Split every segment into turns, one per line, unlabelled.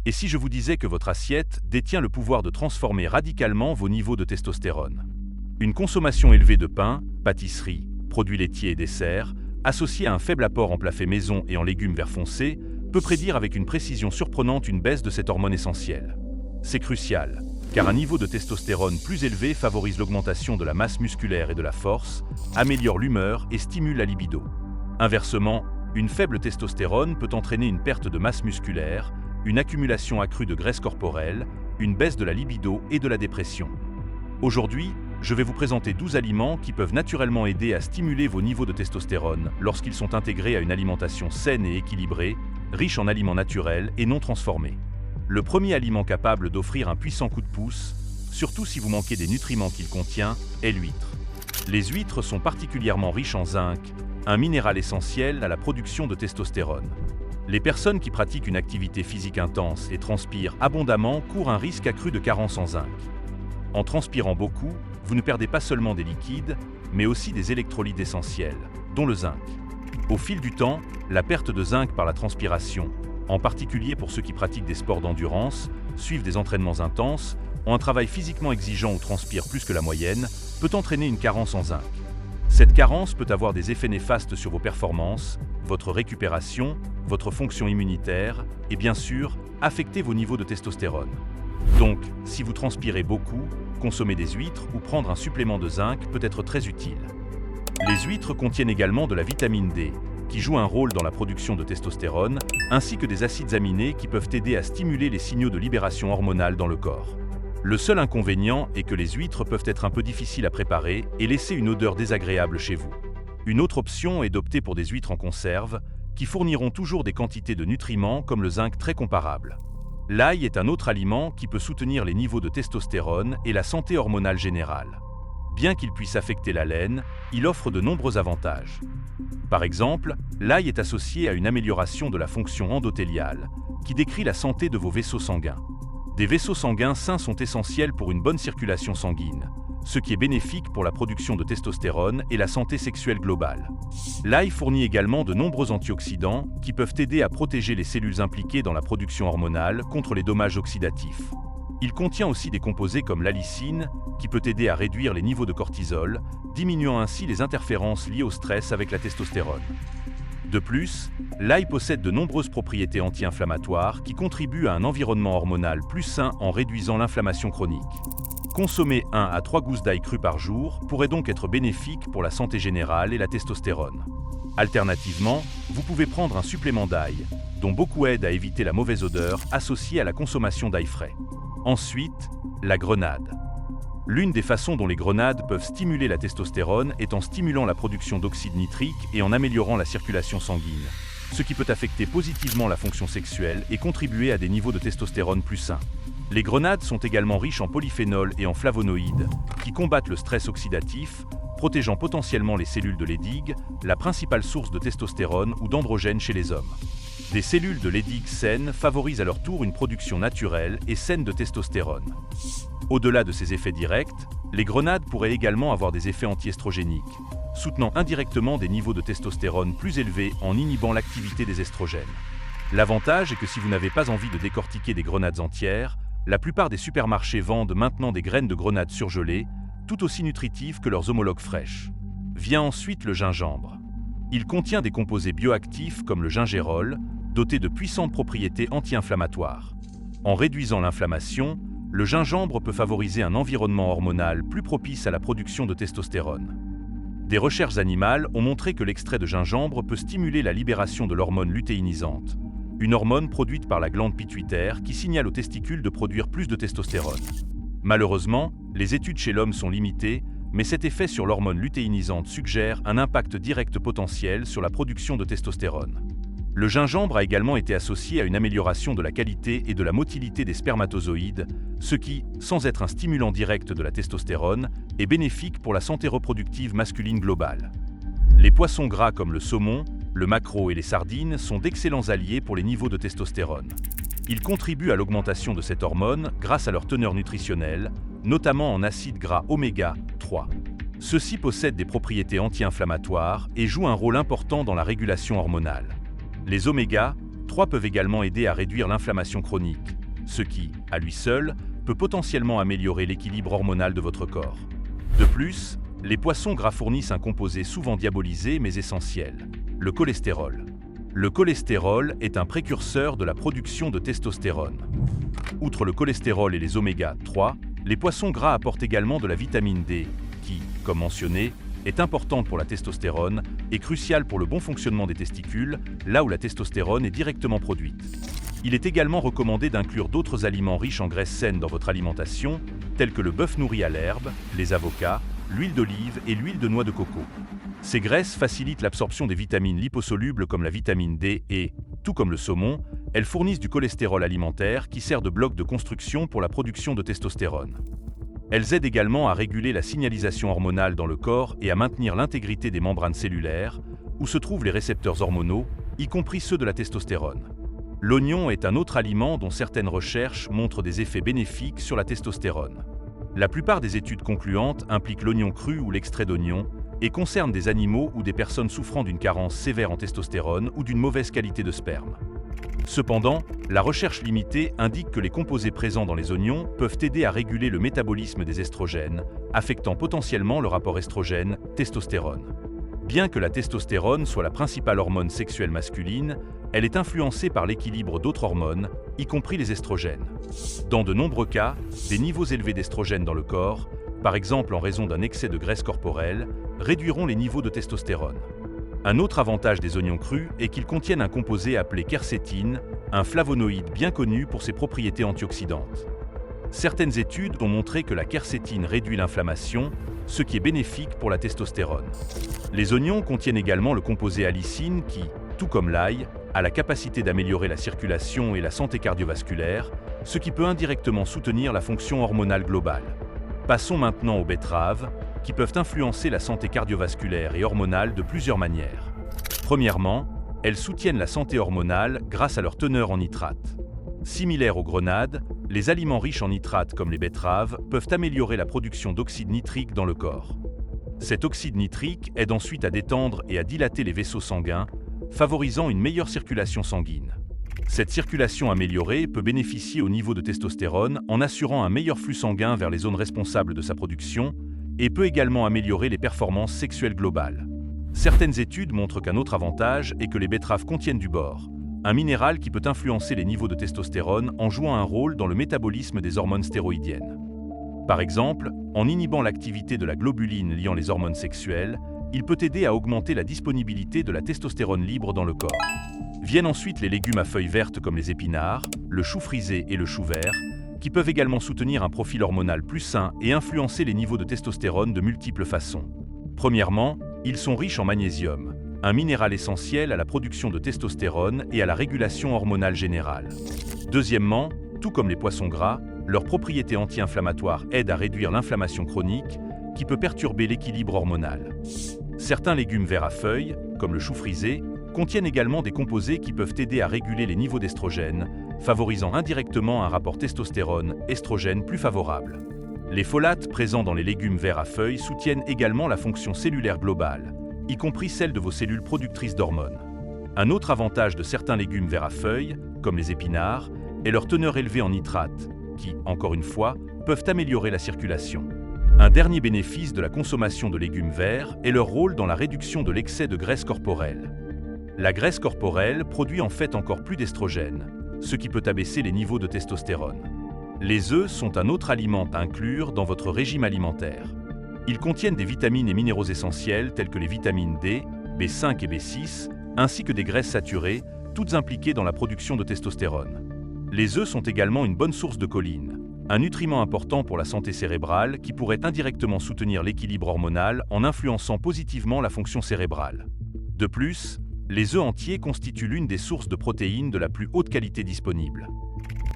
Et si je vous disais que votre assiette détient le pouvoir de transformer radicalement vos niveaux de testostérone? Une consommation élevée de pain, pâtisseries, produits laitiers et desserts, associée à un faible apport en plats faits maison et en légumes vert foncé, peut prédire avec une précision surprenante une baisse de cette hormone essentielle. C'est crucial, car un niveau de testostérone plus élevé favorise l'augmentation de la masse musculaire et de la force, améliore l'humeur et stimule la libido. Inversement, une faible testostérone peut entraîner une perte de masse musculaire, une accumulation accrue de graisse corporelle, une baisse de la libido et de la dépression. Aujourd'hui, je vais vous présenter 12 aliments qui peuvent naturellement aider à stimuler vos niveaux de testostérone lorsqu'ils sont intégrés à une alimentation saine et équilibrée, riche en aliments naturels et non transformés. Le premier aliment capable d'offrir un puissant coup de pouce, surtout si vous manquez des nutriments qu'il contient, est l'huître. Les huîtres sont particulièrement riches en zinc, un minéral essentiel à la production de testostérone. Les personnes qui pratiquent une activité physique intense et transpirent abondamment courent un risque accru de carence en zinc. En transpirant beaucoup, vous ne perdez pas seulement des liquides, mais aussi des électrolytes essentiels, dont le zinc. Au fil du temps, la perte de zinc par la transpiration, en particulier pour ceux qui pratiquent des sports d'endurance, suivent des entraînements intenses, ont un travail physiquement exigeant ou transpirent plus que la moyenne, peut entraîner une carence en zinc. Cette carence peut avoir des effets néfastes sur vos performances, votre récupération, votre fonction immunitaire et bien sûr, affecter vos niveaux de testostérone. Donc, si vous transpirez beaucoup, consommer des huîtres ou prendre un supplément de zinc peut être très utile. Les huîtres contiennent également de la vitamine D, qui joue un rôle dans la production de testostérone, ainsi que des acides aminés qui peuvent aider à stimuler les signaux de libération hormonale dans le corps. Le seul inconvénient est que les huîtres peuvent être un peu difficiles à préparer et laisser une odeur désagréable chez vous. Une autre option est d'opter pour des huîtres en conserve, qui fourniront toujours des quantités de nutriments comme le zinc très comparables. L'ail est un autre aliment qui peut soutenir les niveaux de testostérone et la santé hormonale générale. Bien qu'il puisse affecter la laine, il offre de nombreux avantages. Par exemple, l'ail est associé à une amélioration de la fonction endothéliale, qui décrit la santé de vos vaisseaux sanguins. Des vaisseaux sanguins sains sont essentiels pour une bonne circulation sanguine, ce qui est bénéfique pour la production de testostérone et la santé sexuelle globale. L'ail fournit également de nombreux antioxydants qui peuvent aider à protéger les cellules impliquées dans la production hormonale contre les dommages oxydatifs. Il contient aussi des composés comme l'allicine, qui peut aider à réduire les niveaux de cortisol, diminuant ainsi les interférences liées au stress avec la testostérone. De plus, l'ail possède de nombreuses propriétés anti-inflammatoires qui contribuent à un environnement hormonal plus sain en réduisant l'inflammation chronique. Consommer 1 à 3 gousses d'ail cru par jour pourrait donc être bénéfique pour la santé générale et la testostérone. Alternativement, vous pouvez prendre un supplément d'ail, dont beaucoup aident à éviter la mauvaise odeur associée à la consommation d'ail frais. Ensuite, la grenade. L'une des façons dont les grenades peuvent stimuler la testostérone est en stimulant la production d'oxyde nitrique et en améliorant la circulation sanguine, ce qui peut affecter positivement la fonction sexuelle et contribuer à des niveaux de testostérone plus sains. Les grenades sont également riches en polyphénols et en flavonoïdes, qui combattent le stress oxydatif, protégeant potentiellement les cellules de Leydig, la principale source de testostérone ou d'androgène chez les hommes. Des cellules de Leydig saines favorisent à leur tour une production naturelle et saine de testostérone. Au-delà de ces effets directs, les grenades pourraient également avoir des effets anti-estrogéniques, soutenant indirectement des niveaux de testostérone plus élevés en inhibant l'activité des estrogènes. L'avantage est que si vous n'avez pas envie de décortiquer des grenades entières, la plupart des supermarchés vendent maintenant des graines de grenades surgelées, tout aussi nutritives que leurs homologues fraîches. Vient ensuite le gingembre. Il contient des composés bioactifs comme le gingérol, dotés de puissantes propriétés anti-inflammatoires. En réduisant l'inflammation, le gingembre peut favoriser un environnement hormonal plus propice à la production de testostérone. Des recherches animales ont montré que l'extrait de gingembre peut stimuler la libération de l'hormone lutéinisante, une hormone produite par la glande pituitaire qui signale aux testicules de produire plus de testostérone. Malheureusement, les études chez l'homme sont limitées, mais cet effet sur l'hormone lutéinisante suggère un impact direct potentiel sur la production de testostérone. Le gingembre a également été associé à une amélioration de la qualité et de la motilité des spermatozoïdes, ce qui, sans être un stimulant direct de la testostérone, est bénéfique pour la santé reproductive masculine globale. Les poissons gras comme le saumon, le maquereau et les sardines sont d'excellents alliés pour les niveaux de testostérone. Ils contribuent à l'augmentation de cette hormone grâce à leur teneur nutritionnelle, notamment en acides gras oméga 3. Ceux-ci possèdent des propriétés anti-inflammatoires et jouent un rôle important dans la régulation hormonale. Les oméga, 3 peuvent également aider à réduire l'inflammation chronique, ce qui, à lui seul, peut potentiellement améliorer l'équilibre hormonal de votre corps. De plus, les poissons gras fournissent un composé souvent diabolisé mais essentiel, le cholestérol. Le cholestérol est un précurseur de la production de testostérone. Outre le cholestérol et les oméga 3, les poissons gras apportent également de la vitamine D, qui, comme mentionné, est importante pour la testostérone et cruciale pour le bon fonctionnement des testicules, là où la testostérone est directement produite. Il est également recommandé d'inclure d'autres aliments riches en graisses saines dans votre alimentation, tels que le bœuf nourri à l'herbe, les avocats, l'huile d'olive et l'huile de noix de coco. Ces graisses facilitent l'absorption des vitamines liposolubles comme la vitamine D et, tout comme le saumon, elles fournissent du cholestérol alimentaire qui sert de bloc de construction pour la production de testostérone. Elles aident également à réguler la signalisation hormonale dans le corps et à maintenir l'intégrité des membranes cellulaires, où se trouvent les récepteurs hormonaux, y compris ceux de la testostérone. L'oignon est un autre aliment dont certaines recherches montrent des effets bénéfiques sur la testostérone. La plupart des études concluantes impliquent l'oignon cru ou l'extrait d'oignon et concernent des animaux ou des personnes souffrant d'une carence sévère en testostérone ou d'une mauvaise qualité de sperme. Cependant, la recherche limitée indique que les composés présents dans les oignons peuvent aider à réguler le métabolisme des estrogènes, affectant potentiellement le rapport estrogène-testostérone. Bien que la testostérone soit la principale hormone sexuelle masculine, elle est influencée par l'équilibre d'autres hormones, y compris les estrogènes. Dans de nombreux cas, des niveaux élevés d'estrogènes dans le corps, par exemple en raison d'un excès de graisse corporelle, réduiront les niveaux de testostérone. Un autre avantage des oignons crus est qu'ils contiennent un composé appelé quercétine, un flavonoïde bien connu pour ses propriétés antioxydantes. Certaines études ont montré que la quercétine réduit l'inflammation, ce qui est bénéfique pour la testostérone. Les oignons contiennent également le composé allicine qui, tout comme l'ail, a la capacité d'améliorer la circulation et la santé cardiovasculaire, ce qui peut indirectement soutenir la fonction hormonale globale. Passons maintenant aux betteraves, qui peuvent influencer la santé cardiovasculaire et hormonale de plusieurs manières. Premièrement, elles soutiennent la santé hormonale grâce à leur teneur en nitrate. Similaires aux grenades, les aliments riches en nitrate comme les betteraves peuvent améliorer la production d'oxyde nitrique dans le corps. Cet oxyde nitrique aide ensuite à détendre et à dilater les vaisseaux sanguins, favorisant une meilleure circulation sanguine. Cette circulation améliorée peut bénéficier au niveau de testostérone en assurant un meilleur flux sanguin vers les zones responsables de sa production et peut également améliorer les performances sexuelles globales. Certaines études montrent qu'un autre avantage est que les betteraves contiennent du bore, un minéral qui peut influencer les niveaux de testostérone en jouant un rôle dans le métabolisme des hormones stéroïdiennes. Par exemple, en inhibant l'activité de la globuline liant les hormones sexuelles, il peut aider à augmenter la disponibilité de la testostérone libre dans le corps. Viennent ensuite les légumes à feuilles vertes comme les épinards, le chou frisé et le chou vert, qui peuvent également soutenir un profil hormonal plus sain et influencer les niveaux de testostérone de multiples façons. Premièrement, ils sont riches en magnésium, un minéral essentiel à la production de testostérone et à la régulation hormonale générale. Deuxièmement, tout comme les poissons gras, leurs propriétés anti-inflammatoires aident à réduire l'inflammation chronique, qui peut perturber l'équilibre hormonal. Certains légumes verts à feuilles, comme le chou frisé, contiennent également des composés qui peuvent aider à réguler les niveaux d'estrogène, favorisant indirectement un rapport testostérone-estrogène plus favorable. Les folates présents dans les légumes verts à feuilles soutiennent également la fonction cellulaire globale, y compris celle de vos cellules productrices d'hormones. Un autre avantage de certains légumes verts à feuilles, comme les épinards, est leur teneur élevée en nitrate, qui, encore une fois, peuvent améliorer la circulation. Un dernier bénéfice de la consommation de légumes verts est leur rôle dans la réduction de l'excès de graisse corporelle. La graisse corporelle produit en fait encore plus d'estrogène, ce qui peut abaisser les niveaux de testostérone. Les œufs sont un autre aliment à inclure dans votre régime alimentaire. Ils contiennent des vitamines et minéraux essentiels tels que les vitamines D, B5 et B6, ainsi que des graisses saturées, toutes impliquées dans la production de testostérone. Les œufs sont également une bonne source de choline, un nutriment important pour la santé cérébrale qui pourrait indirectement soutenir l'équilibre hormonal en influençant positivement la fonction cérébrale. De plus, les œufs entiers constituent l'une des sources de protéines de la plus haute qualité disponible.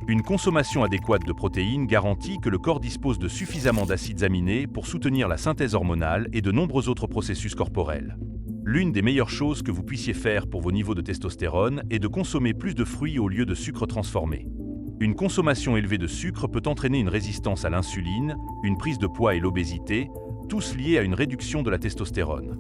Une consommation adéquate de protéines garantit que le corps dispose de suffisamment d'acides aminés pour soutenir la synthèse hormonale et de nombreux autres processus corporels. L'une des meilleures choses que vous puissiez faire pour vos niveaux de testostérone est de consommer plus de fruits au lieu de sucre transformé. Une consommation élevée de sucre peut entraîner une résistance à l'insuline, une prise de poids et l'obésité, tous liés à une réduction de la testostérone.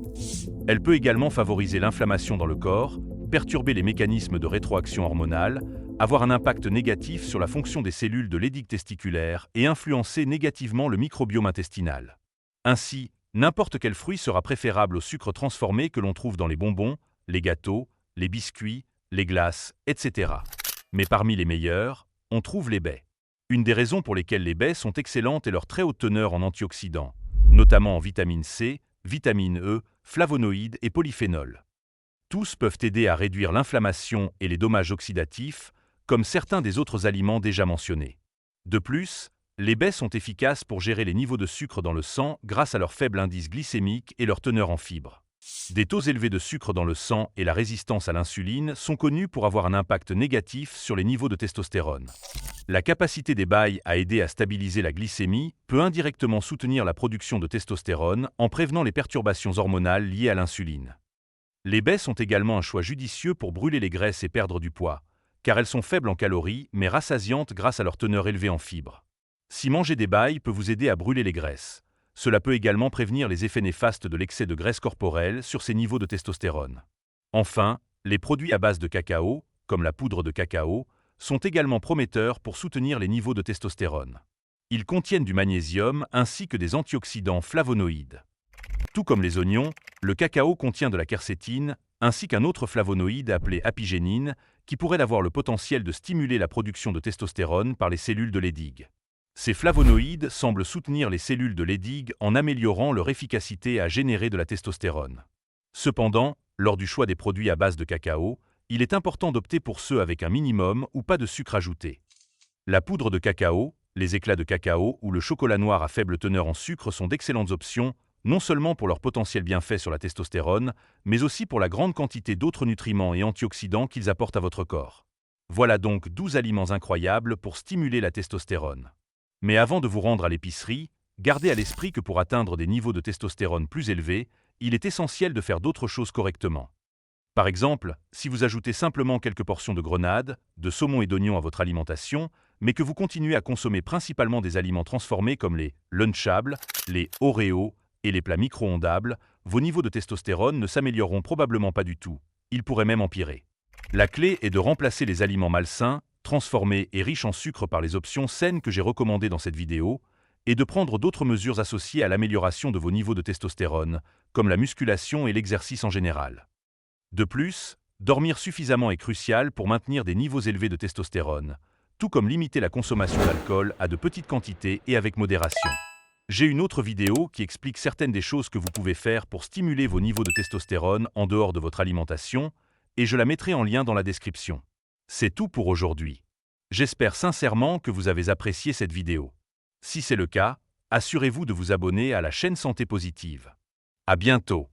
Elle peut également favoriser l'inflammation dans le corps, perturber les mécanismes de rétroaction hormonale, avoir un impact négatif sur la fonction des cellules de l'édigue testiculaire et influencer négativement le microbiome intestinal. Ainsi, n'importe quel fruit sera préférable au sucre transformé que l'on trouve dans les bonbons, les gâteaux, les biscuits, les glaces, etc. Mais parmi les meilleurs, on trouve les baies. Une des raisons pour lesquelles les baies sont excellentes est leur très haute teneur en antioxydants, notamment en vitamine C, vitamine E, flavonoïdes et polyphénols. Tous peuvent aider à réduire l'inflammation et les dommages oxydatifs, comme certains des autres aliments déjà mentionnés. De plus, les baies sont efficaces pour gérer les niveaux de sucre dans le sang grâce à leur faible indice glycémique et leur teneur en fibres. Des taux élevés de sucre dans le sang et la résistance à l'insuline sont connus pour avoir un impact négatif sur les niveaux de testostérone. La capacité des baies à aider à stabiliser la glycémie peut indirectement soutenir la production de testostérone en prévenant les perturbations hormonales liées à l'insuline. Les baies sont également un choix judicieux pour brûler les graisses et perdre du poids, car elles sont faibles en calories mais rassasiantes grâce à leur teneur élevée en fibres. Si manger des baies peut vous aider à brûler les graisses, cela peut également prévenir les effets néfastes de l'excès de graisse corporelle sur ces niveaux de testostérone. Enfin, les produits à base de cacao, comme la poudre de cacao, sont également prometteurs pour soutenir les niveaux de testostérone. Ils contiennent du magnésium ainsi que des antioxydants flavonoïdes. Tout comme les oignons, le cacao contient de la quercétine, ainsi qu'un autre flavonoïde appelé apigénine, qui pourrait avoir le potentiel de stimuler la production de testostérone par les cellules de l'édigue. Ces flavonoïdes semblent soutenir les cellules de l'édigue en améliorant leur efficacité à générer de la testostérone. Cependant, lors du choix des produits à base de cacao, il est important d'opter pour ceux avec un minimum ou pas de sucre ajouté. La poudre de cacao, les éclats de cacao ou le chocolat noir à faible teneur en sucre sont d'excellentes options, non seulement pour leur potentiel bienfait sur la testostérone, mais aussi pour la grande quantité d'autres nutriments et antioxydants qu'ils apportent à votre corps. Voilà donc 12 aliments incroyables pour stimuler la testostérone. Mais avant de vous rendre à l'épicerie, gardez à l'esprit que pour atteindre des niveaux de testostérone plus élevés, il est essentiel de faire d'autres choses correctement. Par exemple, si vous ajoutez simplement quelques portions de grenades, de saumon et d'oignons à votre alimentation, mais que vous continuez à consommer principalement des aliments transformés comme les Lunchables, les Oreos et les plats micro-ondables, vos niveaux de testostérone ne s'amélioreront probablement pas du tout. Ils pourraient même empirer. La clé est de remplacer les aliments malsains, transformés et riches en sucre par les options saines que j'ai recommandées dans cette vidéo, et de prendre d'autres mesures associées à l'amélioration de vos niveaux de testostérone, comme la musculation et l'exercice en général. De plus, dormir suffisamment est crucial pour maintenir des niveaux élevés de testostérone, tout comme limiter la consommation d'alcool à de petites quantités et avec modération. J'ai une autre vidéo qui explique certaines des choses que vous pouvez faire pour stimuler vos niveaux de testostérone en dehors de votre alimentation, et je la mettrai en lien dans la description. C'est tout pour aujourd'hui. J'espère sincèrement que vous avez apprécié cette vidéo. Si c'est le cas, assurez-vous de vous abonner à la chaîne Santé Positive. À bientôt.